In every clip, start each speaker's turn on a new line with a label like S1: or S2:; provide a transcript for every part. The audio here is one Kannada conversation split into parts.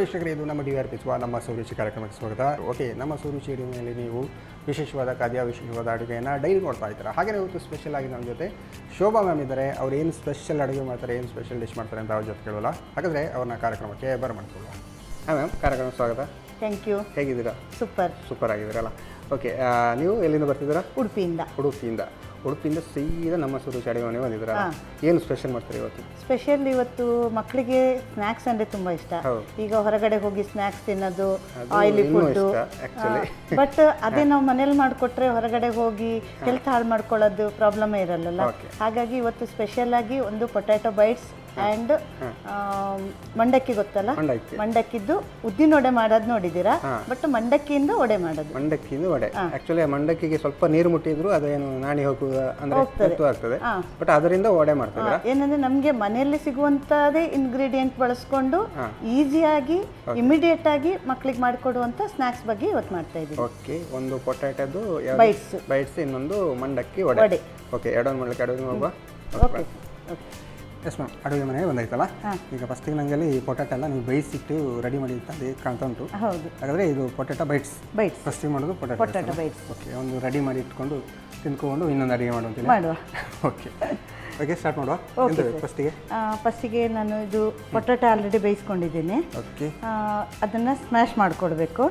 S1: ವೀಕ್ಷಕರೇ, ಇದು ನಮ್ಮ DRP ನಮ್ಮ ಸುರುಚಿ ಕಾರ್ಯಕ್ರಮಕ್ಕೆ ಸ್ವಾಗತ. ಓಕೆ, ನಮ್ಮ ಸುರುಚಿ ಅಡುಗೆಯಲ್ಲಿ ನೀವು ವಿಶೇಷವಾದ ಖಾದ್ಯ, ವಿಶೇಷವಾದ ಅಡುಗೆಯನ್ನು ಡೈಲಿ ನೋಡ್ತಾ ಇದ್ದೀರಾ. ಹಾಗೆ ಇವತ್ತು ಸ್ಪೆಷಲ್ ಆಗಿ ನಮ್ಮ ಜೊತೆ ಶೋಭಾ ಮ್ಯಾಮ್ ಇದ್ದಾರೆ. ಅವ್ರು ಏನು ಸ್ಪೆಷಲ್ ಅಡುಗೆ ಮಾಡ್ತಾರೆ, ಏನು ಸ್ಪೆಷಲ್ ಡಿಶ್ ಮಾಡ್ತಾರೆ ಅಂತ ಅವ್ರ ಜೊತೆ ಕೇಳೋಲ್ಲ. ಹಾಗಾದರೆ ಅವ್ರನ್ನ ಕಾರ್ಯಕ್ರಮಕ್ಕೆ ಬರಮಾಡ್ಕೊಳ್ಳುವ. ಹಾಂ ಮ್ಯಾಮ್, ಕಾರ್ಯಕ್ರಮ ಸ್ವಾಗತ.
S2: Thank you.
S1: ಹೇಗಿದ್ದೀರಾ? ಸೂಪರ್ ಆಗಿದ್ದೀರಲ್ಲ. ಓಕೆ, ನೀವು ಎಲ್ಲಿಂದ ಬರ್ತಿದ್ದೀರಾ? ಉಡುಪಿಯಿಂದ ಸೀದಾ ನಮ್ಮ ಸುರುಚಿ ಅಡುಗೆ ಮನೆ ಬಂದಿದ್ದೀರಾ? ಏನು ಸ್ಪೆಷಲ್ ಮಾಡ್ತಾರೆ ಇವತ್ತು?
S2: ಸ್ಪೆಷಲ್ ಇವತ್ತು ಮಕ್ಕಳಿಗೆ ಸ್ನ್ಯಾಕ್ಸ್ ಅಂದರೆ ತುಂಬ ಇಷ್ಟ. ಈಗ ಹೊರಗಡೆ ಹೋಗಿ ಸ್ನ್ಯಾಕ್ಸ್ ತಿನ್ನೋದು, ಆಯಿಲಿ ಫುಡ್ಡು. ಬಟ್ ಅದೇ ನಾವು ಮನೇಲಿ ಮಾಡಿಕೊಟ್ರೆ ಹೊರಗಡೆ ಹೋಗಿ ಹೆಲ್ತ್ ಹಾಳು ಮಾಡ್ಕೊಳ್ಳೋದು ಪ್ರಾಬ್ಲಮೇ ಇರಲ್ಲ. ಹಾಗಾಗಿ ಇವತ್ತು ಸ್ಪೆಷಲ್ ಆಗಿ ಒಂದು ಪೊಟ್ಯಾಟೊ ಬೈಟ್ಸ್ ಆ್ಯಂಡ್ ಮಂಡಕ್ಕಿ ಗೊತ್ತಲ್ಲ, ಮಂಡಕ್ಕಿದ್ದು ಉದ್ದಿನ ವಡೆ ಮಾಡೋದು ನೋಡಿದ್ದೀರಾ? ಬಟ್ ಮಂಡಕ್ಕಿಯಿಂದ ವಡೆ ಮಾಡೋದು.
S1: ಮಂಡಕ್ಕಿಯಿಂದ ವಡೆ. ಆಕ್ಚುಲಿ ಮಂಡಕ್ಕಿಗೆ ಸ್ವಲ್ಪ ನೀರು ಮುಟ್ಟಿದ್ರು ಅದೇನು ನಾಣಿ ಹೋಗುವ ಆಗ್ತದೆ, ಬಟ್ ಅದರಿಂದ ವಡೆ ಮಾಡ್ತಾರೆ.
S2: ಏನಂದ್ರೆ ನಮಗೆ ಮನೆಯಲ್ಲಿ ಸಿಗುವಂತದೇ ಇಂಗ್ರೀಡಿಯೆಂಟ್ ಬಳಸ್ಕೊಂಡು ಈಸಿಯಾಗಿ ಇಮಿಡಿಯೇಟ್ ಆಗಿ ಮಕ್ಕಳಿಗೆ ಮಾಡಿಕೊಡುವಂತ ಸ್ನಾಕ್ಸ್ ಬಗ್ಗೆ ಇವತ್ತು ಮಾಡ್ತಾ ಇದ್ದೀವಿ.
S1: ಓಕೆ, ಒಂದು ಪೊಟ್ಯಾಟೋದು ಬೈಟ್ಸ್, ಇನ್ನೊಂದು ಮಂಡಕ್ಕಿ ವಡೆ. ಓಕೆ, ಎರಡೊಂದು ಮಾಡಲಿಕ್ಕೆ ಅಡುಗೆ ಮಾಡುವ.
S2: ಓಕೆ,
S1: ಎಸ್ ಮ್ಯಾಮ್, ಅಡುಗೆ ಮನೆ ಬಂದೈತಲ್ಲ. ಈಗ ಫಸ್ಟಿಗೆ ನನಗೆ ಈ ಪೊಟ್ಯಾಟೊ ಎಲ್ಲ ನೀವು ಬೇಯಿಸಿಟ್ಟು ರೆಡಿ ಮಾಡಿ ಅಂತ ಕಾಣ್ತಾ ಉಂಟು.
S2: ಹೌದು.
S1: ಹಾಗಾದರೆ ಇದು ಪೊಟ್ಯಾಟೊ ಬೈಟ್ಸ್ ಫಸ್ಟಿಗೆ ಮಾಡೋದು ಪೊಟ್ಯಾಟೊ ಬೈಟ್ಸ್. ಓಕೆ, ಒಂದು ರೆಡಿ ಮಾಡಿ ಇಟ್ಕೊಂಡು ತಿನ್ಕೊಂಡು ಇನ್ನೊಂದು ಅಡುಗೆ ಮಾಡುವ. ಓಕೆ, ಸ್ಟಾರ್ಟ್ ಮಾಡುವ.
S2: ಫಸ್ಟಿಗೆ ನಾನು ಇದು ಪೊಟ್ಯಾಟೊ ಆಲ್ರೆಡಿ ಬೇಯಿಸ್ಕೊಂಡಿದ್ದೀನಿ.
S1: ಓಕೆ,
S2: ಅದನ್ನು ಸ್ಮ್ಯಾಶ್ ಮಾಡಿಕೊಡ್ಬೇಕು.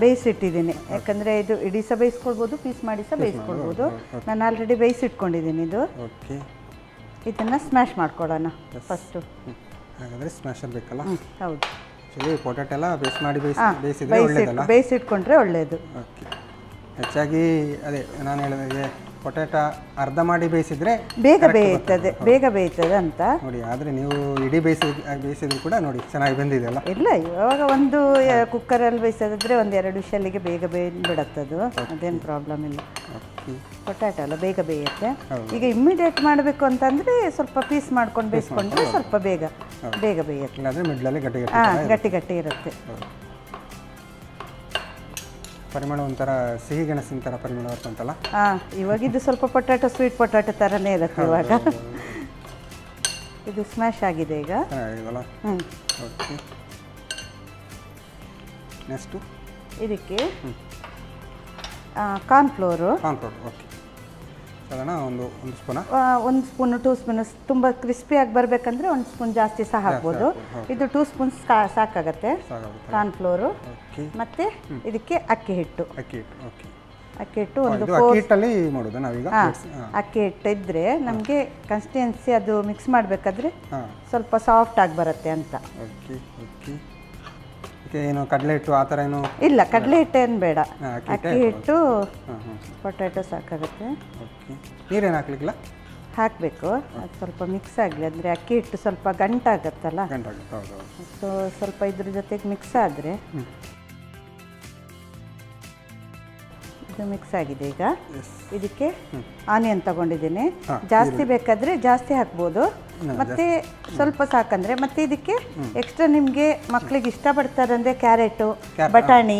S2: ಬೇಯಿಸಿಟ್ಟಿದ್ದೀನಿ. ಯಾಕಂದರೆ ಇದು ಇಡೀ ಸಹ ಬೇಯಿಸ್ಕೊಳ್ಬೋದು, ಪೀಸ್ ಮಾಡಿ ಸಹ ಬೇಯಿಸ್ಕೊಳ್ಬೋದು. ನಾನು ಆಲ್ರೆಡಿ ಬೇಯಿಸಿಟ್ಕೊಂಡಿದ್ದೀನಿ ಇದು.
S1: ಓಕೆ,
S2: ಇದನ್ನು ಸ್ಮ್ಯಾಶ್ ಮಾಡ್ಕೊಡೋಣ ಫಸ್ಟು.
S1: ಹಾಗಾದರೆ ಸ್ಮ್ಯಾಶರ್ ಬೇಕಲ್ಲ?
S2: ಹೌದು.
S1: ಆ್ಯಕ್ಚುಲಿ ಪೊಟ್ಯಾಟೊ ಎಲ್ಲ
S2: ಬೇಯಿಸಿಟ್ಕೊಂಡ್ರೆ ಒಳ್ಳೆಯದು.
S1: ಓಕೆ, ಹೆಚ್ಚಾಗಿ ಅದೇ ನಾನು ಹೇಳಿದಾಗೆ ಪೊಟ್ಯಾಟೊ ಅರ್ಧ ಮಾಡಿ ಬೇಯಿಸಿದ್ರೆ
S2: ಬೇಗ ಬೇಯ್ತದೆ ಅಂತ
S1: ನೋಡಿ. ಆದರೆ ನೀವು ಇಡೀ ಬೇಯಿಸಿದ್ರು ಕೂಡ ನೋಡಿ ಚೆನ್ನಾಗಿ ಬೆಂದಿದೆಯಲ್ಲ.
S2: ಇಲ್ಲ, ಇವಾಗ ಒಂದು ಕುಕ್ಕರಲ್ಲಿ ಬೇಯಿಸೋದಾದ್ರೆ ಒಂದು 2 ವಿಷಲಿಗೆ ಬೇಗ ಬೇಯ್ಬಿಡತ್ತದು, ಅದೇನು ಪ್ರಾಬ್ಲಮ್ ಇಲ್ಲ. ಪೊಟ್ಯಾಟೊ ಎಲ್ಲ ಬೇಗ ಬೇಯುತ್ತೆ. ಈಗ ಇಮ್ಮಿಡಿಯೇಟ್ ಮಾಡಬೇಕು ಅಂತಂದರೆ ಸ್ವಲ್ಪ ಪೀಸ್ ಮಾಡ್ಕೊಂಡು ಬೇಯಿಸ್ಕೊಂಡ್ರೆ ಸ್ವಲ್ಪ ಬೇಗ ಬೇಯುತ್ತೆ.
S1: ಇಲ್ಲಾಂದರೆ ಮಿಡ್ಲಲ್ಲಿ
S2: ಗಟ್ಟಿ ಇರುತ್ತೆ.
S1: ಪರಿಮಳ ಒಂಥರ ಸಿಹಿ ಗೆಣಸಿನ ಥರ ಪರಿಮಳ ಬರ್ತಂತಲ್ಲ.
S2: ಇವಾಗ ಇದು ಸ್ವಲ್ಪ ಪೊಟ್ಯಾಟೊ ಸ್ವೀಟ್ ಪೊಟ್ಯಾಟೊ ಥರನೇ ಇರುತ್ತೆ ಇವಾಗ. ಇದು ಸ್ಮ್ಯಾಶ್ ಆಗಿದೆ ಈಗ.
S1: ಓಕೆ, ನೆಕ್ಸ್ಟು ಇದಕ್ಕೆ
S2: ಕಾರ್ನ್ಫ್ಲೋರು.
S1: ಓಕೆ, ಸಾಧಾರಣ ಒಂದು ಸ್ಪೂನ,
S2: 1 ಸ್ಪೂನ್ 2 ಸ್ಪೂನ್. ತುಂಬ ಕ್ರಿಸ್ಪಿಯಾಗಿ ಬರಬೇಕಂದ್ರೆ 1 ಸ್ಪೂನ್ ಜಾಸ್ತಿ ಸಹ ಹಾಕ್ಬೋದು. ಇದು 2 ಸ್ಪೂನ್ಸ್ ಸಾಕಾಗತ್ತೆ ಕಾರ್ನ್ಫ್ಲೋರು. ಮತ್ತು ಇದಕ್ಕೆ ಅಕ್ಕಿ ಹಿಟ್ಟು. ಒಂದು ಅಕ್ಕಿ ಹಿಟ್ಟು ಇದ್ದರೆ ನಮಗೆ ಕನ್ಸಿಸ್ಟೆನ್ಸಿ ಅದು ಮಿಕ್ಸ್ ಮಾಡಬೇಕಾದ್ರೆ ಸ್ವಲ್ಪ ಸಾಫ್ಟ್ ಆಗಿ ಬರುತ್ತೆ ಅಂತ.
S1: ಏನು ಕಡಲೆ ಹಿಟ್ಟು ಆ ಥರ ಏನು
S2: ಇಲ್ಲ, ಕಡಲೆ ಹಿಟ್ಟು ಏನು ಬೇಡ, ಅಕ್ಕಿ ಹಿಟ್ಟು ಪೊಟ್ಯಾಟೊ ಸಾಕಾಗುತ್ತೆ.
S1: ನೀರೇನು ಹಾಕ್ಲಿಕ್ಕಿಲ್ಲ?
S2: ಹಾಕಬೇಕು. ಅದು ಸ್ವಲ್ಪ ಮಿಕ್ಸ್ ಆಗಲಿ, ಅಂದರೆ ಅಕ್ಕಿ ಹಿಟ್ಟು ಸ್ವಲ್ಪ ಗಂಟಾಗತ್ತಲ್ಲ, ಸೊ ಸ್ವಲ್ಪ ಇದ್ರ ಜೊತೆಗೆ ಮಿಕ್ಸ್ ಆದರೆ ಇದು ಮಿಕ್ಸ್ ಆಗಿದೆ. ಈಗ ಇದಕ್ಕೆ ಆನಿಯನ್ ತಗೊಂಡಿದ್ದೀನಿ. ಜಾಸ್ತಿ ಬೇಕಾದರೆ ಜಾಸ್ತಿ ಹಾಕ್ಬೋದು, ಮತ್ತು ಸ್ವಲ್ಪ ಸಾಕಂದರೆ. ಮತ್ತು ಇದಕ್ಕೆ ಎಕ್ಸ್ಟ್ರಾ ನಿಮಗೆ ಮಕ್ಕಳಿಗೆ ಇಷ್ಟಪಡ್ತಾರಂದರೆ ಕ್ಯಾರೆಟು, ಬಟಾಣಿ,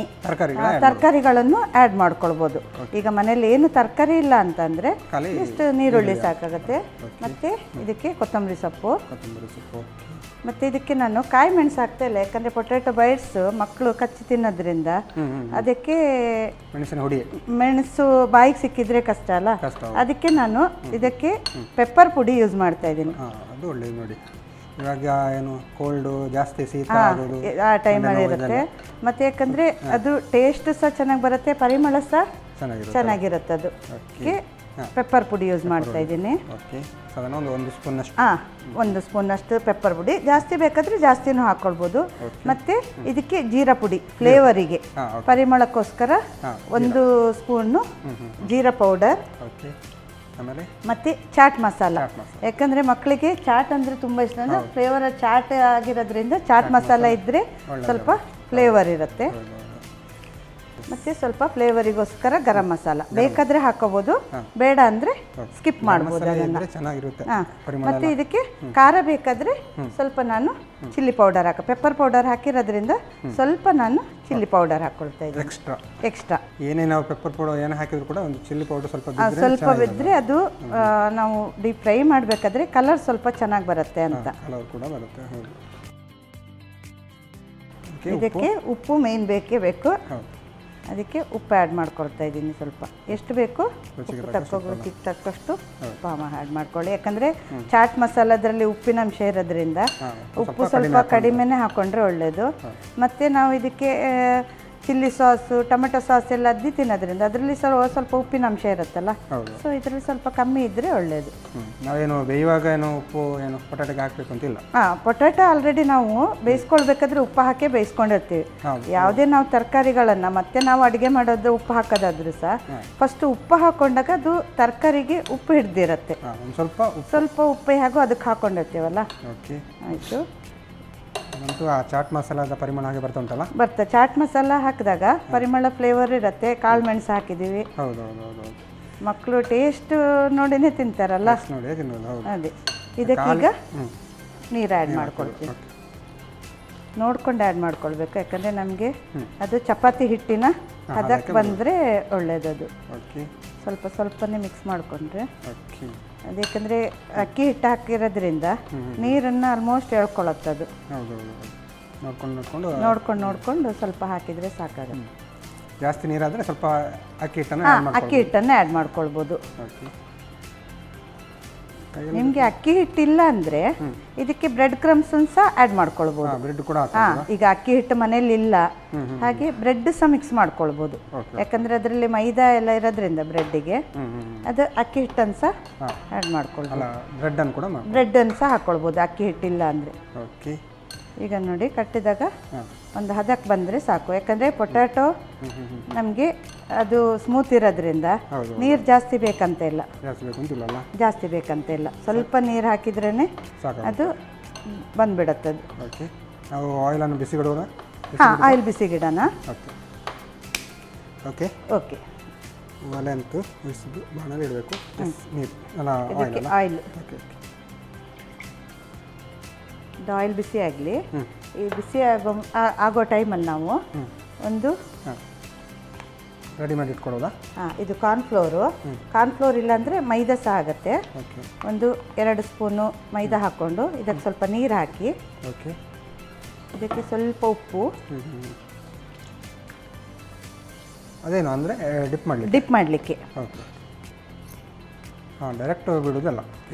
S2: ತರಕಾರಿಗಳನ್ನು ಆ್ಯಡ್ ಮಾಡ್ಕೊಳ್ಬೋದು. ಈಗ ಮನೇಲಿ ಏನು ತರಕಾರಿ ಇಲ್ಲ ಅಂತಂದರೆ ಇಷ್ಟು ನೀರುಳ್ಳಿ ಸಾಕಾಗುತ್ತೆ. ಮತ್ತು ಇದಕ್ಕೆ ಕೊತ್ತಂಬರಿ ಸೊಪ್ಪು. ಮತ್ತು ಇದಕ್ಕೆ ನಾನು ಕಾಯಿ ಮೆಣಸು ಹಾಕ್ತಾ ಇಲ್ಲ, ಯಾಕಂದರೆ ಪೊಟ್ಯಾಟೊ ಬೈಟ್ಸ್ ಮಕ್ಕಳು ಕಚ್ಚಿ ತಿನ್ನೋದ್ರಿಂದ ಅದಕ್ಕೆ ಮೆಣಸು ಬಾಯಿಗೆ ಸಿಕ್ಕಿದ್ರೆ ಕಷ್ಟ ಅಲ್ಲ, ಅದಕ್ಕೆ ನಾನು ಇದಕ್ಕೆ ಪೆಪ್ಪರ್ ಪುಡಿ ಯೂಸ್ ಮಾಡ್ತಾ ಇದ್ದೀನಿ.
S1: ಅದು ಒಳ್ಳೆಯದು ನೋಡಿ. ಇವಾಗ ಏನು ಕೋಲ್ಡು ಜಾಸ್ತಿ ಶೀತ
S2: ಆ ಟೈಮಲ್ಲಿ ಇರುತ್ತೆ. ಮತ್ತು ಯಾಕಂದರೆ ಅದು ಟೇಸ್ಟ್ ಸಹ ಚೆನ್ನಾಗಿ ಬರುತ್ತೆ, ಪರಿಮಳ ಸಹ ಚೆನ್ನಾಗಿರುತ್ತೆ. ಅದಕ್ಕೆ ಪೆಪ್ಪರ್ ಪುಡಿ ಯೂಸ್ ಮಾಡ್ತಾ ಇದ್ದೀನಿ. ಒಂದು ಸ್ಪೂನಷ್ಟು ಪೆಪ್ಪರ್ ಪುಡಿ. ಜಾಸ್ತಿ ಬೇಕಾದರೆ ಜಾಸ್ತಿನೂ ಹಾಕ್ಕೊಳ್ಬೋದು. ಮತ್ತು ಇದಕ್ಕೆ ಜೀರಾ ಪುಡಿ ಫ್ಲೇವರಿಗೆ, ಪರಿಮಳಕ್ಕೋಸ್ಕರ 1 ಸ್ಪೂನು ಜೀರಾ ಪೌಡರ್. ಮತ್ತು ಚಾಟ್ ಮಸಾಲ, ಯಾಕಂದರೆ ಮಕ್ಕಳಿಗೆ ಚಾಟ್ ಅಂದರೆ ತುಂಬ ಇಷ್ಟ. ಅಂದರೆ ಫ್ಲೇವರ್ ಚಾಟ್ ಆಗಿರೋದ್ರಿಂದ ಚಾಟ್ ಮಸಾಲ ಇದ್ದರೆ ಸ್ವಲ್ಪ ಫ್ಲೇವರ್ ಇರುತ್ತೆ. ಮತ್ತು ಸ್ವಲ್ಪ ಫ್ಲೇವರಿಗೋಸ್ಕರ ಗರಂ ಮಸಾಲ ಬೇಕಾದರೆ ಹಾಕೋಬೋದು, ಬೇಡ ಅಂದರೆ ಸ್ಕಿಪ್ ಮಾಡ್ಬೋದು ಅದನ್ನು. ಮತ್ತು ಇದಕ್ಕೆ ಖಾರ ಬೇಕಾದರೆ ಸ್ವಲ್ಪ ನಾನು ಚಿಲ್ಲಿ ಪೌಡರ್ ಪೆಪ್ಪರ್ ಪೌಡರ್ ಹಾಕಿರೋದ್ರಿಂದ ಸ್ವಲ್ಪ ನಾನು ಚಿಲ್ಲಿ ಪೌಡರ್ ಹಾಕ್ಕೊಳ್ತಾ ಇದ್ದೀನಿ ಎಕ್ಸ್ಟ್ರಾ.
S1: ಏನೇ ನಾವು ಪೆಪ್ಪರ್ ಪೌಡರ್ ಏನು ಹಾಕಿದ್ರು ಕೂಡ ಒಂದು ಚಿಲ್ಲಿ ಪೌಡರ್
S2: ಸ್ವಲ್ಪ ಬಿದ್ದರೆ ಅದು ನಾವು ಡೀಪ್ ಫ್ರೈ ಮಾಡಬೇಕಾದ್ರೆ ಕಲರ್ ಸ್ವಲ್ಪ ಚೆನ್ನಾಗಿ ಬರುತ್ತೆ ಅಂತ.
S1: ಓಕೆ.
S2: ಇದಕ್ಕೆ ಉಪ್ಪು ಮೇನ್ ಬೇಕೇ ಬೇಕು.
S1: ಹೌದು.
S2: ಅದಕ್ಕೆ ಉಪ್ಪು ಆ್ಯಡ್ ಮಾಡ್ಕೊಳ್ತಾ ಇದ್ದೀನಿ. ಸ್ವಲ್ಪ ಎಷ್ಟು ಬೇಕು ಉಪ್ಪು ರುಚಿಗೆ ತಕ್ಕಷ್ಟು ಉಪ್ಪು ಆ್ಯಡ್ ಮಾಡ್ಕೊಳ್ಳಿ. ಯಾಕಂದರೆ ಚಾಟ್ ಮಸಾಲದ್ರಲ್ಲಿ ಉಪ್ಪಿನ ಅಂಶ ಇರೋದ್ರಿಂದ ಉಪ್ಪು ಸ್ವಲ್ಪ ಕಡಿಮೆನೇ ಹಾಕ್ಕೊಂಡ್ರೆ ಒಳ್ಳೆಯದು. ಮತ್ತು ನಾವು ಇದಕ್ಕೆ ಚಿಲ್ಲಿ ಸಾಸು ಟೊಮೆಟೊ ಸಾಸ್ ಎಲ್ಲ ಅದ್ದಿ ತಿನ್ನೋದ್ರಿಂದ ಅದರಲ್ಲಿ ಸ್ವಲ್ಪ ಉಪ್ಪಿನ ಅಂಶ ಇರುತ್ತಲ್ಲ, ಸೊ ಇದರಲ್ಲಿ ಸ್ವಲ್ಪ ಕಮ್ಮಿ ಇದ್ದರೆ ಒಳ್ಳೆಯದು.
S1: ನಾವೇನು ಬೇಯುವಾಗ ಏನು ಉಪ್ಪು ಏನು ಪೊಟ್ಯಾಟೊಗೆ ಹಾಕಬೇಕು ಅಂತಿಲ್ಲ.
S2: ಪೊಟ್ಯಾಟೊ ಆಲ್ರೆಡಿ ನಾವು ಬೇಯಿಸ್ಕೊಳ್ಬೇಕಾದ್ರೆ ಉಪ್ಪು ಹಾಕಿ ಬೇಯಿಸ್ಕೊಂಡಿರ್ತೀವಿ. ಯಾವುದೇ ನಾವು ತರಕಾರಿಗಳನ್ನು ಮತ್ತೆ ನಾವು ಅಡುಗೆ ಮಾಡೋದು ಉಪ್ಪು ಹಾಕೋದಾದ್ರೂ ಸಹ ಫಸ್ಟ್ ಉಪ್ಪು ಹಾಕೊಂಡಾಗ ಅದು ತರಕಾರಿಗೆ ಉಪ್ಪು ಹಿಡ್ದಿರುತ್ತೆ. ಸ್ವಲ್ಪ ಉಪ್ಪು ಹಾಗೂ ಅದಕ್ಕೆ ಹಾಕೊಂಡಿರ್ತೀವಲ್ಲ. ಆಯಿತು.
S1: ಆ ಚಾಟ್ ಮಸಾಲದ ಪರಿಮಳ ಹಾಗೆ ಬರ್ತಾ ಉಂಟಲ್ಲ.
S2: ಬರ್ತಾ ಚಾಟ್ ಮಸಾಲ ಹಾಕಿದಾಗ ಪರಿಮಳ ಫ್ಲೇವರ್ ಇರುತ್ತೆ. ಕಾಳು ಮೆಣಸು ಹಾಕಿದ್ದೀವಿ. ಮಕ್ಕಳು ಟೇಸ್ಟ್ ನೋಡಿನೇ ತಿಂತಾರಲ್ಲ. ಅದೇ ಇದಕ್ಕೀಗ ನೀರು ಆ್ಯಡ್ ಮಾಡ್ಕೊಳ್ತೀವಿ. ನೋಡ್ಕೊಂಡು ಆ್ಯಡ್ ಮಾಡ್ಕೊಳ್ಬೇಕು. ಯಾಕಂದರೆ ನಮಗೆ ಅದು ಚಪಾತಿ ಹಿಟ್ಟಿನ ಹದಕ್ಕೆ ಬಂದರೆ ಒಳ್ಳೆಯದದು. ಸ್ವಲ್ಪ ಸ್ವಲ್ಪನೇ ಮಿಕ್ಸ್ ಮಾಡಿಕೊಂಡ್ರೆ ಅದಕ್ಕೆಂದರೆ ಅಕ್ಕಿ ಹಿಟ್ಟು ಹಾಕಿರೋದ್ರಿಂದ ನೀರನ್ನು ಆಲ್ಮೋಸ್ಟ್ ಎಳ್ಕೊಳ್ಳುತ್ತದು. ನೋಡ್ಕೊಂಡು ಸ್ವಲ್ಪ ಹಾಕಿದರೆ ಸಾಕಾಗುತ್ತೆ.
S1: ಜಾಸ್ತಿ ನೀರಾದರೆ ಸ್ವಲ್ಪ ಅಕ್ಕಿ
S2: ಹಿಟ್ಟನ್ನು ಆ್ಯಡ್ ಮಾಡ್ಕೊಳ್ಬೋದು. ನಿಮಗೆ ಅಕ್ಕಿ ಹಿಟ್ಟಿಲ್ಲ ಅಂದರೆ ಇದಕ್ಕೆ ಬ್ರೆಡ್ ಕ್ರಮ್ಸನ್ನು ಸಹ ಆ್ಯಡ್ ಮಾಡ್ಕೊಳ್ಬೋದು. ಈಗ ಅಕ್ಕಿ ಹಿಟ್ಟು ಮನೇಲಿ ಇಲ್ಲ, ಹಾಗೆ ಬ್ರೆಡ್ ಸಹ ಮಿಕ್ಸ್ ಮಾಡ್ಕೊಳ್ಬೋದು. ಯಾಕಂದರೆ ಅದರಲ್ಲಿ ಮೈದಾ ಎಲ್ಲ ಇರೋದ್ರಿಂದ ಬ್ರೆಡ್ಡಿಗೆ ಅದು ಅಕ್ಕಿ ಹಿಟ್ಟನ್ನು ಸಹ ಆ್ಯಡ್ ಮಾಡ್ಕೊಳ್ಬೋದು. ಬ್ರೆಡ್ಡನ್ನು ಸಹ ಹಾಕ್ಕೊಳ್ಬೋದು ಅಕ್ಕಿ ಹಿಟ್ಟಿಲ್ಲ ಅಂದರೆ. ಈಗ ನೋಡಿ ಕಟ್ಟಿದಾಗ ಒಂದು ಹದಕ್ಕೆ ಬಂದರೆ ಸಾಕು. ಯಾಕಂದರೆ ಪೊಟ್ಯಾಟೊ ನಮಗೆ ಅದು ಸ್ಮೂತ್ ಇರೋದ್ರಿಂದ ನೀರು ಜಾಸ್ತಿ ಬೇಕಂತ ಇಲ್ಲ. ಸ್ವಲ್ಪ ನೀರು ಹಾಕಿದ್ರೇ ಅದು ಬಂದ್ಬಿಡತ್ತದು. ಹಾಂ, ಆಯಿಲ್ ಬಿಸಿಗಿಡೋಣ.
S1: ಓಕೆ. ಒಲೆ ಅಂತೂ ಬಾಣಲೆ ಇಡಬೇಕು.
S2: ಆಯಿಲ್ ಆಯಿಲ್ ಬಿಸಿ ಆಗಲಿ. ಈ ಬಿಸಿ ಆಗೋ ಟೈಮಲ್ಲಿ ನಾವು ಒಂದು
S1: ರೆಡಿ ಮಾಡಿ ಇಟ್ಕೊಳ್ಳೋದಾ?
S2: ಇದು ಕಾರ್ನ್ಫ್ಲೋರ್ ಇಲ್ಲಾಂದರೆ ಮೈದಾ ಸಹ ಆಗುತ್ತೆ. ಒಂದು 2 ಸ್ಪೂನು ಮೈದಾ ಹಾಕ್ಕೊಂಡು ಇದಕ್ಕೆ ಸ್ವಲ್ಪ ನೀರು ಹಾಕಿ ಇದಕ್ಕೆ ಸ್ವಲ್ಪ ಉಪ್ಪು.
S1: ಅದೇನು ಅಂದರೆ
S2: ಡಿಪ್ ಮಾಡಲಿಕ್ಕೆ.
S1: ಡೈರೆಕ್ಟ್ ಬಿಡೋದಲ್ಲ?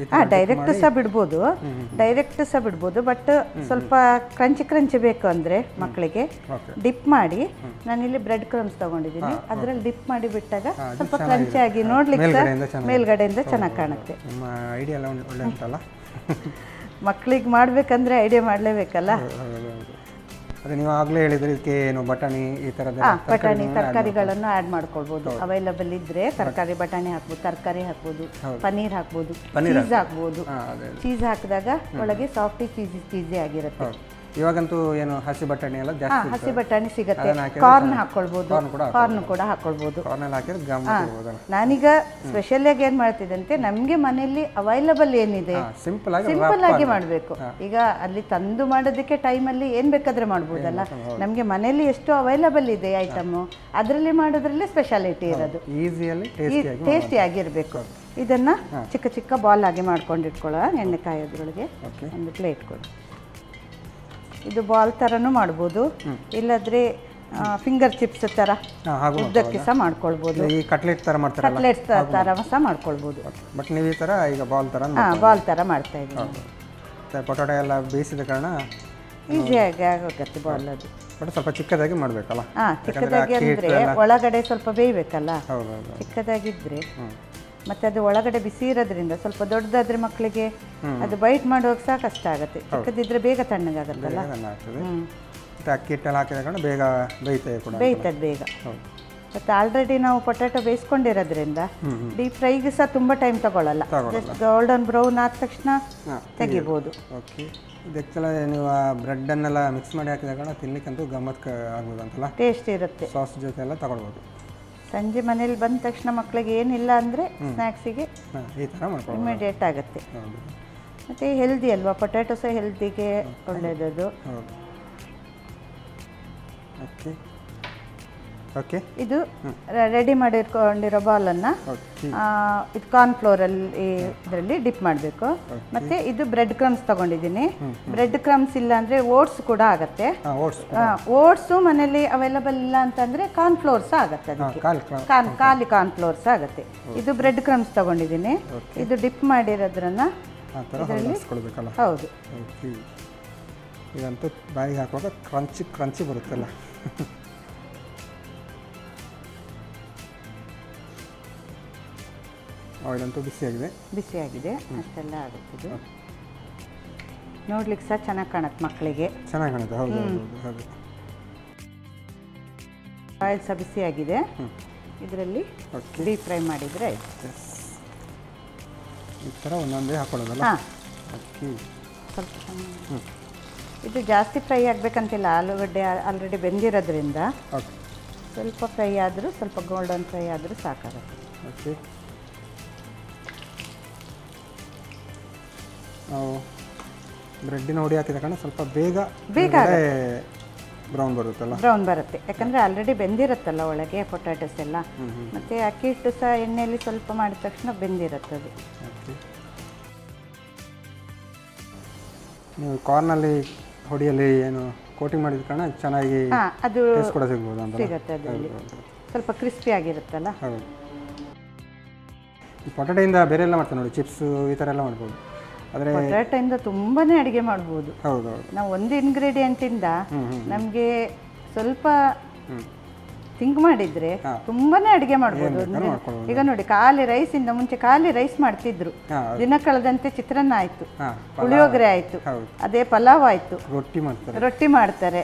S2: ಡೈರೆಕ್ಟ್ ಸಹ ಬಿಡ್ಬೋದು. ಬಟ್ ಸ್ವಲ್ಪ ಕ್ರಂಚಿ ಬೇಕು ಅಂದರೆ ಮಕ್ಕಳಿಗೆ ಡಿಪ್ ಮಾಡಿ, ನಾನಿಲ್ಲಿ ಬ್ರೆಡ್ ಕ್ರಮ್ಸ್ ತೊಗೊಂಡಿದ್ದೀನಿ, ಅದರಲ್ಲಿ ಡಿಪ್ ಮಾಡಿ ಬಿಟ್ಟಾಗ ಸ್ವಲ್ಪ ಕ್ರಂಚಿಯಾಗಿ ನೋಡ್ಲಿಕ್ಕೆ ಮೇಲ್ಗಡೆಯಿಂದ ಚೆನ್ನಾಗಿ ಕಾಣುತ್ತೆ. ಮಕ್ಕಳಿಗೆ ಮಾಡಬೇಕಂದ್ರೆ ಐಡಿಯಾ ಮಾಡಲೇಬೇಕಲ್ಲ.
S1: ಅದೇ ನೀವು ಆಗಲೇ ಹೇಳಿದ್ರೆ ಇದಕ್ಕೆ ಏನು ಬಟಾಣಿ ಈ ಥರದ
S2: ತರಕಾರಿಗಳನ್ನು ಆ್ಯಡ್ ಮಾಡ್ಕೊಳ್ಬೋದು. ಅವೈಲಬಲ್ ಇದ್ದರೆ ತರಕಾರಿ ಬಟಾಣಿ ಹಾಕ್ಬೋದು, ತರಕಾರಿ ಹಾಕ್ಬೋದು, ಪನ್ನೀರ್ ಹಾಕ್ಬೋದು, ಚೀಸ್ ಹಾಕ್ಬೋದು. ಚೀಸ್ ಹಾಕಿದಾಗ ಒಳಗೆ ಸಾಫ್ಟಿ ಚೀಸಿ ಆಗಿರುತ್ತೆ.
S1: ಇವಾಗಂತೂ ಏನು ಹಸಿ ಬಟಾಣಿ ಎಲ್ಲ ಜಾಸ್ತಿ,
S2: ಹಸಿ ಬಟಾಣಿ ಸಿಗುತ್ತೆ. ಕಾರ್ನ್ ಹಾಕ್ಕೊಳ್ಬೋದು, ಕಾರ್ನ್ ಕೂಡ ಹಾಕ್ಕೊಳ್ಬೋದು. ನಾನೀಗ ಸ್ಪೆಷಲ್ ಆಗಿ ಏನು ಮಾಡ್ತಿದ್ದಂತೆ, ನಮಗೆ ಮನೆಯಲ್ಲಿ ಅವೈಲಬಲ್ ಏನಿದೆ ಸಿಂಪಲ್ ಆಗಿ ಮಾಡಬೇಕು. ಈಗ ಅಲ್ಲಿ ತಂದು ಮಾಡೋದಕ್ಕೆ ಟೈಮಲ್ಲಿ ಏನು ಬೇಕಾದ್ರೆ ಮಾಡ್ಬೋದಲ್ಲ. ನಮಗೆ ಮನೆಯಲ್ಲಿ ಎಷ್ಟು ಅವೈಲಬಲ್ ಇದೆ ಐಟಮು, ಅದರಲ್ಲಿ ಮಾಡೋದ್ರಲ್ಲೇ ಸ್ಪೆಷಾಲಿಟಿ ಇರೋದು. ಟೇಸ್ಟಿ ಆಗಿರಬೇಕು. ಇದನ್ನು ಚಿಕ್ಕ ಚಿಕ್ಕ ಬಾಲ್ ಆಗಿ ಮಾಡ್ಕೊಂಡಿಟ್ಕೊಳ್ಳೋ ಎಣ್ಣೆ ಕಾಯೋದ್ರೊಳಗೆ ಒಂದು ಪ್ಲೇಟ್ ಕೊಡಿ. ಇದು ಬಾಲ್ ಥರನೂ ಮಾಡ್ಬೋದು, ಇಲ್ಲದ್ರೆ ಫಿಂಗರ್ ಚಿಪ್ಸ್ ಥರ ಉದ್ದಕ್ಕೆ ಸಹ ಮಾಡ್ಕೊಳ್ಬೋದು.
S1: ಕಟ್ಲೆಟ್ ಥರ
S2: ಸಹ ಮಾಡ್ಕೊಳ್ಬೋದು.
S1: ಬಟ್ ನೀವು ಈ ಥರ ಈಗ ಬಾಲ್
S2: ಥರ ಮಾಡ್ತಾ ಇದ್ದೀವಿ.
S1: ಪೊಟ್ಯಾಟೊ ಎಲ್ಲ ಬೇಯಿಸಿದ ಕಾರಣ
S2: ಈಸಿಯಾಗಿ ಆಗೋಗುತ್ತೆ ಬಾಲ್. ಅದು
S1: ಬಟ್ ಸ್ವಲ್ಪ ಚಿಕ್ಕದಾಗಿ ಮಾಡಬೇಕಲ್ಲ.
S2: ಚಿಕ್ಕದಾಗಿ ಅಂದರೆ ಒಳಗಡೆ ಸ್ವಲ್ಪ ಬೇಯಬೇಕಲ್ಲ. ಚಿಕ್ಕದಾಗಿದ್ದರೆ ಮತ್ತು ಅದು ಒಳಗಡೆ ಬಿಸಿ ಇರೋದ್ರಿಂದ ಸ್ವಲ್ಪ ದೊಡ್ಡದಾದ್ರೆ ಮಕ್ಕಳಿಗೆ ಅದು ಬೈಟ್ ಮಾಡುವಾಗ ಸಹ ಕಷ್ಟ ಆಗುತ್ತೆ. ಚಿಕ್ಕದಿದ್ರೆ ಬೇಗ ತಣ್ಣಗಾಗತ್ತಲ್ಲ.
S1: ಅಕ್ಕಿ ಹಿಟ್ಟೆಲ್ಲ ಹಾಕಿದ ಬೇಗ
S2: ಬೇಯ್ತದೆ ಬೇಗ. ಮತ್ತು ಆಲ್ರೆಡಿ ನಾವು ಪೊಟ್ಯಾಟೊ ಬೇಯಿಸ್ಕೊಂಡಿರೋದ್ರಿಂದ ಡೀಪ್ ಫ್ರೈಗೆ ಸಹ ತುಂಬ ಟೈಮ್ ತಗೊಳ್ಳಲ್ಲ. ಜಸ್ಟ್ ಗೋಲ್ಡನ್ ಬ್ರೌನ್ ಆದ ತಕ್ಷಣ ತೆಗಿಬೋದು.
S1: ಓಕೆ. ಇದಕ್ಕೆಲ್ಲ ನೀವು ಬ್ರೆಡ್ಡನ್ನೆಲ್ಲ ಮಿಕ್ಸ್ ಮಾಡಿ ಹಾಕಿದ ಕಾರಣ ತಿನ್ನಲಿಕ್ಕಂತೂ ಗಮ್ಮತ್ ಆಗ್ಬೋದು ಅಂತಲ್ಲ.
S2: ಟೇಸ್ಟ್ ಇರುತ್ತೆ.
S1: ಸಾಸ್ ಜೊತೆ ಎಲ್ಲ ತಗೊಳ್ಬೋದು.
S2: ಸಂಜೆ ಮನೇಲಿ ಬಂದ ತಕ್ಷಣ ಮಕ್ಕಳಿಗೆ ಏನಿಲ್ಲ ಅಂದರೆ ಸ್ನ್ಯಾಕ್ಸಿಗೆ
S1: ಈ ಥರ
S2: ಇಮಿಡಿಯೇಟ್ ಆಗುತ್ತೆ. ಮತ್ತು ಹೆಲ್ದಿ ಅಲ್ವಾ, ಪೊಟ್ಯಾಟೊ ಸಹ ಹೆಲ್ದಿಗೆ ಒಳ್ಳೆಯದದು.
S1: ಓಕೆ. ಓಕೆ.
S2: ಇದು ರೆಡಿ ಮಾಡಿಕೊಂಡಿರೋ ಬಾಲನ್ನು ಇದು ಕಾರ್ನ್ಫ್ಲೋರಲ್ಲಿ ಇದರಲ್ಲಿ ಡಿಪ್ ಮಾಡಬೇಕು. ಮತ್ತು ಇದು ಬ್ರೆಡ್ ಕ್ರಮ್ಸ್ ತೊಗೊಂಡಿದ್ದೀನಿ. ಬ್ರೆಡ್ ಕ್ರಮ್ಸ್ ಇಲ್ಲ ಅಂದರೆ ಓಟ್ಸ್ ಕೂಡ ಆಗುತ್ತೆ. ಓಟ್ಸು ಮನೇಲಿ ಅವೈಲಬಲ್ ಇಲ್ಲ ಅಂತಂದರೆ ಕಾರ್ನ್ಫ್ಲೋರ್ಸ್ ಆಗುತ್ತೆ. ಅದಕ್ಕೆ ಖಾಲಿ ಕಾರ್ನ್ಫ್ಲೋರ್ಸ್ ಆಗುತ್ತೆ. ಇದು ಬ್ರೆಡ್ ಕ್ರಮ್ಸ್ ತೊಗೊಂಡಿದ್ದೀನಿ. ಇದು ಡಿಪ್ ಮಾಡಿರೋದ್ರನ್ನ ಹೌದು,
S1: ಇದಂತೂ ಬಾಯಿಗೆ ಹಾಕುವಾಗ ಕ್ರಂಚಿ ಬರುತ್ತಲ್ಲ. ಇದಂತೂ
S2: ಬಿಸಿಯಾಗಿದೆ ಅಷ್ಟೆಲ್ಲ ಆಗುತ್ತೆ. ನೋಡ್ಲಿಕ್ಕೆ ಸಹ ಚೆನ್ನಾಗಿ ಕಾಣುತ್ತೆ, ಮಕ್ಕಳಿಗೆ
S1: ಚೆನ್ನಾಗಿ ಕಾಣುತ್ತೆ. ಹೌದು ಹೌದು.
S2: ಆಯಿಲ್ ಸಹ ಬಿಸಿಯಾಗಿದೆ. ಇದರಲ್ಲಿ ಡೀಪ್ ಫ್ರೈ ಮಾಡಿದರೆ
S1: ಈ ಥರ ಒಂದೊಂದೇ ಹಾಕೊಳ್ಳೋದಲ್ಲ.
S2: ಸ್ವಲ್ಪ ಇದು ಜಾಸ್ತಿ ಫ್ರೈ ಆಗಬೇಕಂತಿಲ್ಲ. ಆಲೂಗಡ್ಡೆ ಆಲ್ರೆಡಿ ಬೆಂದಿರೋದ್ರಿಂದ ಸ್ವಲ್ಪ ಫ್ರೈ ಆದರೂ, ಸ್ವಲ್ಪ ಗೋಲ್ಡನ್ ಫ್ರೈ ಆದರೂ ಸಾಕಾಗುತ್ತೆ.
S1: ಓಕೆ. ನಾವು ಬ್ರೆಡ್ಡಿನ ಹೊಡಿ ಹಾಕಿದ ಕಾರಣ ಸ್ವಲ್ಪ ಬೇಗ ಬ್ರೌನ್
S2: ಬರುತ್ತೆ. ಯಾಕಂದರೆ ಆಲ್ರೆಡಿ ಬೆಂದಿರುತ್ತಲ್ಲ ಒಳಗೆ ಪೊಟ್ಯಾಟೋಸ್ ಎಲ್ಲ. ಮತ್ತು ಅಕ್ಕಿ ಹಿಟ್ಟು ಸಹ ಎಣ್ಣೆಯಲ್ಲಿ ಸ್ವಲ್ಪ ಮಾಡಿದ ತಕ್ಷಣ ಬೆಂದಿರುತ್ತದೆ.
S1: ನೀವು ಕಾರ್ನಲ್ಲಿ ಹೊಡಿಯಲ್ಲಿ ಏನು ಕೋಟಿಂಗ್ ಮಾಡಿದ ಕಾರಣ ಚೆನ್ನಾಗಿ
S2: ಅದು
S1: ಕೂಡ ಸಿಗ್ಬೋದು ಅಂತ
S2: ಸಿಗುತ್ತೆ. ಅದರಲ್ಲಿ ಸ್ವಲ್ಪ ಕ್ರಿಸ್ಪಿ ಆಗಿರುತ್ತಲ್ಲ.
S1: ಹೌದು. ಈ ಪೊಟ್ಯಾಟೋಯಿಂದ ಬೇರೆ ಎಲ್ಲ ಮಾಡ್ತಾರೆ ನೋಡಿ, ಚಿಪ್ಸು ಈ ಥರ ಎಲ್ಲ ಮಾಡ್ಬೋದು. ಆದರೆ
S2: ಪೊಟ್ಯಾಟೋಯಿಂದ ತುಂಬಾ ಅಡುಗೆ ಮಾಡ್ಬೋದು.
S1: ಹೌದು.
S2: ನಾವು ಒಂದು ಇಂಗ್ರೀಡಿಯೆಂಟಿಂದ ನಮಗೆ ಸ್ವಲ್ಪ ಥಿಂಕ್ ಮಾಡಿದರೆ ತುಂಬಾ ಅಡುಗೆ ಮಾಡ್ಬೋದು. ಈಗ ನೋಡಿ, ಖಾಲಿ ರೈಸಿಂದ ಮುಂಚೆ ಖಾಲಿ ರೈಸ್ ಮಾಡ್ತಿದ್ರು. ದಿನ ಕಳೆದಂತೆ ಚಿತ್ರಾನ್ನ ಆಯಿತು, ಪುಳಿಯೋಗರೆ ಆಯಿತು, ಅದೇ ಪಲಾವ್ ಆಯಿತು, ರೊಟ್ಟಿ ಮಾಡ್ತಾರೆ,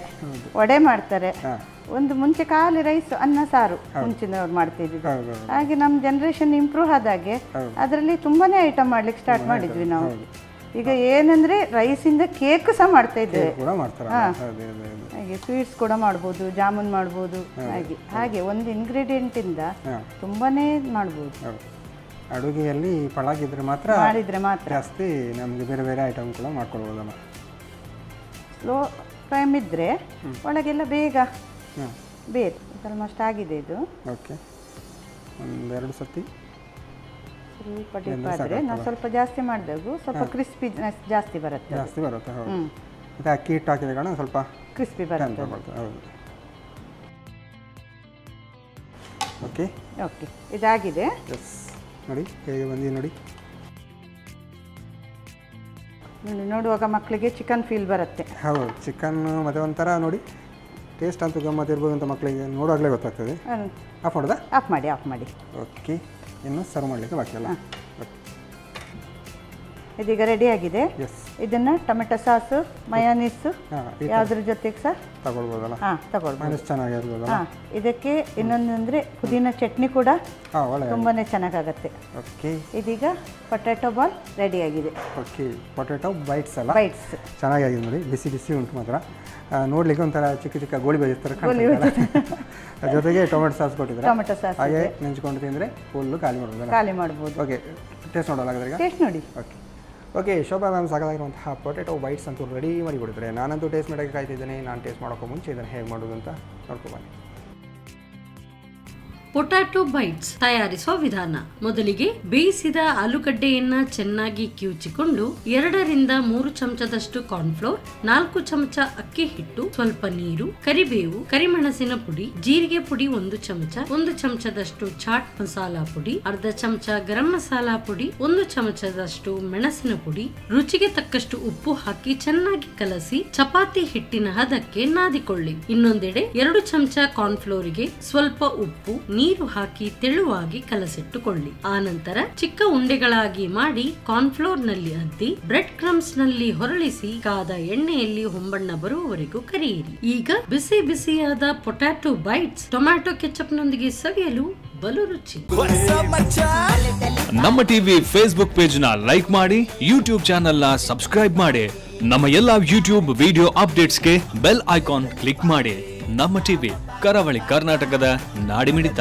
S2: ವಡೆ ಮಾಡ್ತಾರೆ. ಒಂದು ಮುಂಚೆ ಖಾಲಿ ರೈಸ್ ಅನ್ನ ಸಾರು ಮುಂಚಿನವ್ರು ಮಾಡ್ತಿದ್ವಿ. ಹಾಗೆ ನಮ್ಮ ಜನ್ರೇಷನ್ ಇಂಪ್ರೂವ್ ಆದಾಗೆ ಅದರಲ್ಲಿ ತುಂಬಾನೇ ಐಟಮ್ ಮಾಡ್ಲಿಕ್ಕೆ ಸ್ಟಾರ್ಟ್ ಮಾಡಿದ್ವಿ ನಾವು. ಈಗ ಏನಂದ್ರೆ ರೈಸಿಂದ ಕೇಕ್ ಸಹ ಮಾಡ್ತಾ ಇದ್ದೇವೆ. ಹಾಗೆ ಸ್ವೀಟ್ಸ್ ಕೂಡ ಮಾಡ್ಬೋದು, ಜಾಮೂನ್ ಮಾಡ್ಬೋದು. ಹಾಗೆ ಒಂದು ಇಂಗ್ರೀಡಿಯೆಂಟಿಂದ ತುಂಬಾನೇ ಮಾಡ್ಬೋದು.
S1: ಅಡುಗೆಯಲ್ಲಿ ಪಳಾಗಿದ್ರೆ ಮಾಡಿದ್ರೆ ಮಾತ್ರ ಜಾಸ್ತಿ ನಮಗೆ ಬೇರೆ ಬೇರೆ ಐಟಮ್ ಕೂಡ ಮಾಡ್ಕೊಳ್ಬೋದಲ್ಲ.
S2: ಸ್ಲೋ ಫ್ಲೇಮ್ ಇದ್ರೆ ಒಳಗೆಲ್ಲ ಬೇಗ ಆಲ್ಮೋಸ್ಟ್ ಆಗಿದೆ ಇದು.
S1: ಓಕೆ. ಒಂದೆರಡು ಸತಿ
S2: ಸ್ವಲ್ಪ ಡೀಪ್ ಆದರೆ ನಾವು ಸ್ವಲ್ಪ ಜಾಸ್ತಿ ಮಾಡಬೇಕು, ಸ್ವಲ್ಪ ಕ್ರಿಸ್ಪಿನೆಸ್ ಜಾಸ್ತಿ ಬರುತ್ತೆ.
S1: ಹೌದು. ಮತ್ತು ಅಕ್ಕಿ ಹಿಟ್ಟು ಹಾಕಿದ ಕಾರಣ ಸ್ವಲ್ಪ
S2: ಕ್ರಿಸ್ಪಿ ಬರುತ್ತೆ.
S1: ಹೌದು. ಓಕೆ.
S2: ಇದಾಗಿದೆ.
S1: ನೋಡಿ ಹೇಗೆ ಬಂದಿ ನೋಡಿ.
S2: ನೋಡುವಾಗ ಮಕ್ಕಳಿಗೆ ಚಿಕನ್ ಫೀಲ್ ಬರುತ್ತೆ.
S1: ಹೌದು, ಚಿಕನ್ ಮತ್ತು ಒಂಥರ ನೋಡಿ ಟೇಸ್ಟ್ ಅಂತೂ ಗಮ್ಮತ್ತು ಇರ್ಬೋದು ಅಂತ ಮಕ್ಕಳಿಗೆ ನೋಡುವಾಗಲೇ ಗೊತ್ತಾಗ್ತದೆ. ಆಫ್ ಮಾಡೋದಾ?
S2: ಆಫ್ ಮಾಡಿ.
S1: ಓಕೆ. ಇನ್ನು ಸರ್ವ್ ಮಾಡಲಿಕ್ಕೆ ಬಾಕಿ ಅಲ್ಲ.
S2: ಇದೀಗ ರೆಡಿ ಆಗಿದೆ. ಇದನ್ನು ಟೊಮೆಟೊ ಸಾಸು, ಮಯೋನೀಸು ಯಾವುದ್ರ ಜೊತೆಗೆ ಸಹ
S1: ತಗೊಳ್ಬೋದಲ್ಲ?
S2: ತಗೊಳ್ಬೋದು.
S1: ಚೆನ್ನಾಗಿರ್ಬೋದಲ್ಲ.
S2: ಇದಕ್ಕೆ ಇನ್ನೊಂದಂದರೆ ಪುದೀನ ಚಟ್ನಿ ಕೂಡ ತುಂಬಾ ಚೆನ್ನಾಗಾಗುತ್ತೆ.
S1: ಓಕೆ.
S2: ಇದೀಗ ಪೊಟ್ಯಾಟೊ ಬಾಲ್ ರೆಡಿ ಆಗಿದೆ.
S1: ಓಕೆ. ಪೊಟ್ಯಾಟೊ ಬೈಟ್ಸ್ ಅಲ್ಲ?
S2: ಬೈಟ್ಸ್
S1: ಚೆನ್ನಾಗಿದೆ ನೋಡಿ, ಬಿಸಿ ಉಂಟು ಮಾತ್ರ. ನೋಡ್ಲಿಕ್ಕೆ ಒಂಥರ ಚಿಕ್ಕ ಗೋಳಿ ಬಜಿ ಥರ ಜೊತೆಗೆ ಟೊಮೆಟೊ ಸಾಸ್ ಕೊಟ್ಟಿದ್ದಾರೆ. ಹಾಗೆ ನೆಂಚ್ಕೊಂಡು ತಿಂದರೆ ಫುಲ್ಲು ಖಾಲಿ ಮಾಡ್ಬೋದು. ಓಕೆ. ಟೇಸ್ಟ್ ನೋಡೋಲ್ಲ ಹಾಗಾದ್ರೆ?
S2: ಟೇಸ್ಟ್ ನೋಡಿ.
S1: ಓಕೆ. ಶೋಭಾ ಮ್ಯಾಮ್ ಸಾಕಾಗಿರುವಂತಹ ಪೊಟ್ಯಾಟೊ ಬೈಟ್ಸ್ ಅಂತೂ ರೆಡಿ ಮಾಡಿ ಕೊಡಿದ್ರೆ ನಾನಂತೂ ಟೇಸ್ಟ್ ಮಾಡೋಕ್ಕೆ ಕಾಯ್ತಿದ್ದೇನೆ. ನಾನು ಟೇಸ್ಟ್ ಮಾಡೋಕ್ಕೂ ಮುಂಚೆ ಇದನ್ನು ಹೇಗೆ ಮಾಡೋದು ಅಂತ ನೋಡ್ಕೊಬನ್ನಿ.
S3: ಪೊಟ್ಯಾಟೊ ಬೈಟ್ಸ್ ತಯಾರಿಸುವ ವಿಧಾನ. ಮೊದಲಿಗೆ ಬೇಯಿಸಿದ ಆಲೂಗಡ್ಡೆಯನ್ನ ಚೆನ್ನಾಗಿ ಕಿವುಚಿಕೊಂಡು 2 ರಿಂದ 3 ಚಮಚದಷ್ಟು ಕಾರ್ನ್ಫ್ಲೋರ್, 4 ಚಮಚ ಅಕ್ಕಿ ಹಿಟ್ಟು, ಸ್ವಲ್ಪ ನೀರು, ಕರಿಬೇವು, ಕರಿಮೆಣಸಿನ ಪುಡಿ, ಜೀರಿಗೆ ಪುಡಿ 1 ಚಮಚ, 1 ಚಮಚದಷ್ಟು ಚಾಟ್ ಮಸಾಲಾ ಪುಡಿ, ಅರ್ಧ ಚಮಚ ಗರಂ ಮಸಾಲಾ ಪುಡಿ, 1 ಚಮಚದಷ್ಟು ಮೆಣಸಿನ ಪುಡಿ, ರುಚಿಗೆ ತಕ್ಕಷ್ಟು ಉಪ್ಪು ಹಾಕಿ ಚೆನ್ನಾಗಿ ಕಲಸಿ ಚಪಾತಿ ಹಿಟ್ಟಿನ ಹದಕ್ಕೆ ನಾದಿಕೊಳ್ಳಿ. ಇನ್ನೊಂದೆಡೆ 2 ಚಮಚ ಕಾರ್ನ್ಫ್ಲೋರಿಗೆ ಸ್ವಲ್ಪ ಉಪ್ಪು, ನೀರು ಹಾಕಿ ತೆಳುವಾಗಿ ಕಲಸಿಟ್ಟುಕೊಳ್ಳಿ. ಆನಂತರ ಚಿಕ್ಕ ಉಂಡೆಗಳಾಗಿ ಮಾಡಿ ಕಾರ್ನ್ಫ್ಲೋರ್ ನಲ್ಲಿ ಅದ್ದಿ ಬ್ರೆಡ್ ಕ್ರಮ್ಸ್ ನಲ್ಲಿ ಹೊರಳಿಸಿ ಕಾದ ಎಣ್ಣೆಯಲ್ಲಿ ಹೊಂಬಣ್ಣ ಬರುವವರೆಗೂ ಕರಿಯಿರಿ. ಈಗ ಬಿಸಿ ಬಿಸಿಯಾದ ಪೊಟ್ಯಾಟೊ ಬೈಟ್ಸ್ ಟೊಮ್ಯಾಟೊ ಕೆಚಪ್ ನೊಂದಿಗೆ ಸವಿಯಲು ಬಲು ರುಚಿ.
S4: ನಮ್ಮ ಟಿವಿ ಫೇಸ್ಬುಕ್ ಪೇಜ್ ನ ಲೈಕ್ ಮಾಡಿ, ಯೂಟ್ಯೂಬ್ ಚಾನೆಲ್ ನ ಸಬ್ಸ್ಕ್ರೈಬ್ ಮಾಡಿ. ನಮ್ಮ ಎಲ್ಲಾ ಯೂಟ್ಯೂಬ್ ವಿಡಿಯೋ ಅಪ್ಡೇಟ್ಸ್ಗೆ ಬೆಲ್ ಐಕಾನ್ ಕ್ಲಿಕ್ ಮಾಡಿ. ನಮ್ಮ ಟಿವಿ, ಕರಾವಳಿ ಕರ್ನಾಟಕದ ನಾಡಿಮಿಡಿತ.